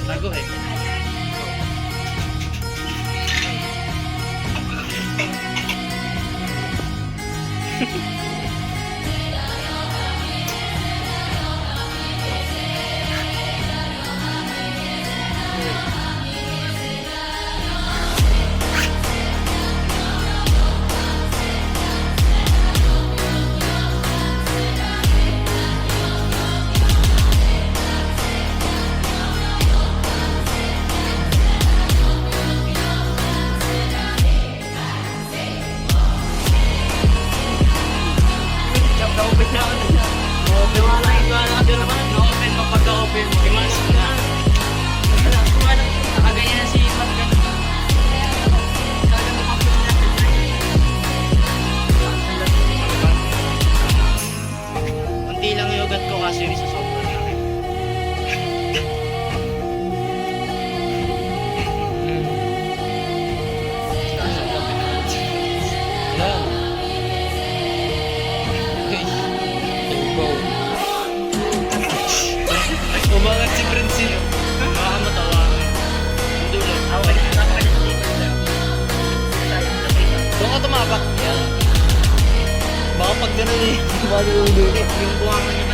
Tago eh. Open na ako na siya. Open mo lang ito. Ano ka naman? Open mo pagka-open mo. Imanas mo na. Nakaganyan na si Mark. Kunti lang yung ugat ko kasi yung isa sobrang laki. Umangat si Francine. Baka matawa. Dulo. Ako na sa doon ka tumapak. Baka pag gano'n eh. Baka yung ulo. Yung buwangan niya.